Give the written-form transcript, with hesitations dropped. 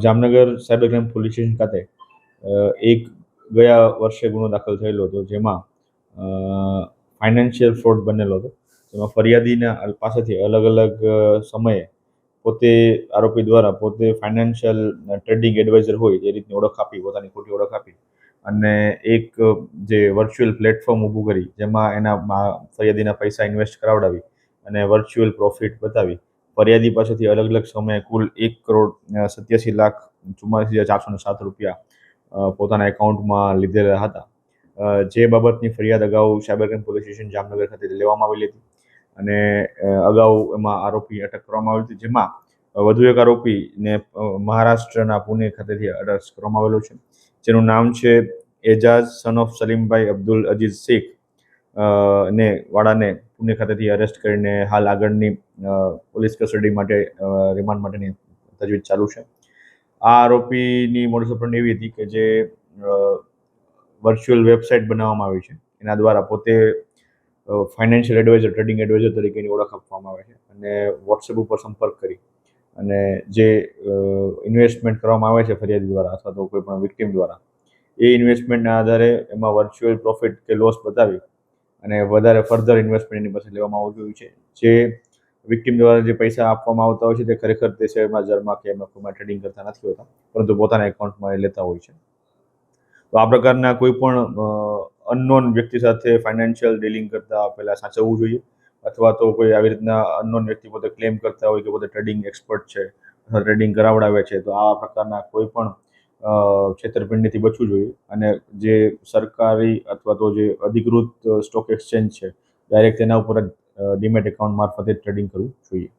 Jamnagar cyber crime police station ખાતે એક ગયા વર્ષે ગુનો દાખલ થયેલો હતો, જેમાં ફાઇનાન્શિયલ ફ્રોડ બનેલો હતો. જેમાં ફરિયાદીના પાસેથી અલગ અલગ સમયે પોતે આરોપી દ્વારા પોતે ફાઇનાન્શિયલ ટ્રેડિંગ એડવાઇઝર હોય એ રીતની ઓળખ આપી, પોતાની ખોટી ઓળખ આપી અને એક જે વર્ચ્યુઅલ પ્લેટફોર્મ ઊભું કરી જેમાં એના ફરિયાદીના પૈસા ઇન્વેસ્ટ કરાવડાવી અને વર્ચ્યુઅલ પ્રોફિટ બતાવી ફરિયાદી પાસેથી અલગ અલગ સમયે કુલ 1,87,407 પોતાના એકાઉન્ટમાં લીધેલા હતા. જે બાબતની ફરિયાદ અગાઉ cyber crime police station Jamnagar ખાતે લેવામાં આવેલી હતી અને અગાઉ એમાં આરોપી અટક કરવામાં આવી હતી, જેમાં વધુ એક આરોપીને મહારાષ્ટ્રના પુણે ખાતેથી અરેસ્ટ કરવામાં આવેલો છે, જેનું નામ છે એજાઝ સન ઓફ સલીમભાઈ અબ્દુલ અજીઝ શેખ ને વાળાને પુણે ખાતેથી અરેસ્ટ કરીને હાલ આગળની પોલીસ કસ્ટડી માટે રિમાન્ડ માટેની તજવીજ ચાલુ છે. આ આરોપીની મોડસ ઓપરેન્ડી એવી હતી કે જે વર્ચ્યુઅલ વેબસાઇટ બનાવવામાં આવી છે, એના દ્વારા પોતે ફાઇનાન્શિયલ એડવાઇઝર, ટ્રેડિંગ એડવાઇઝર તરીકેની ઓળખ આપવામાં આવે છે અને વોટ્સએપ ઉપર સંપર્ક કરી અને જે ઇન્વેસ્ટમેન્ટ કરવામાં આવે છે ફરિયાદી દ્વારા અથવા તો કોઈ પણ વિક્ટિમ દ્વારા, એ ઇન્વેસ્ટમેન્ટના આધારે એમાં વર્ચ્યુઅલ પ્રોફિટ કે લોસ બતાવી અને વધારે ફર્ધર ઇન્વેસ્ટમેન્ટ એની પાસે લેવામાં આવતું હોય છે. જે વિક્ટિમ દ્વારા જે પૈસા આપવામાં આવતા હોય છે તે ખરેખર તે શેરમાં બજારમાં કે એમાં ટ્રેડિંગ કરતા નથી હોતા, પરંતુ પોતાના એકાઉન્ટમાં એ લેતા હોય છે. તો આ પ્રકારના કોઈ પણ અનનોન વ્યક્તિ સાથે ફાઇનાન્શિયલ ડીલિંગ કરતા પહેલાં સાચવવું જોઈએ, અથવા તો કોઈ આવી રીતના અનનોન વ્યક્તિ પોતે ક્લેમ કરતા હોય કે પોતે ટ્રેડિંગ એક્સપર્ટ છે અથવા ટ્રેડિંગ કરાવડાવે છે, તો આ પ્રકારના કોઈ પણ છેતરપિંડીથી બચવું જોઈએ અને જે સરકારી અથવા તો જે અધિકૃત સ્ટોક એક્સચેન્જ છે ડાયરેક્ટ તેના ઉપર જ ડીમેટ એકાઉન્ટ મારફતે ટ્રેડિંગ કરવું જોઈએ.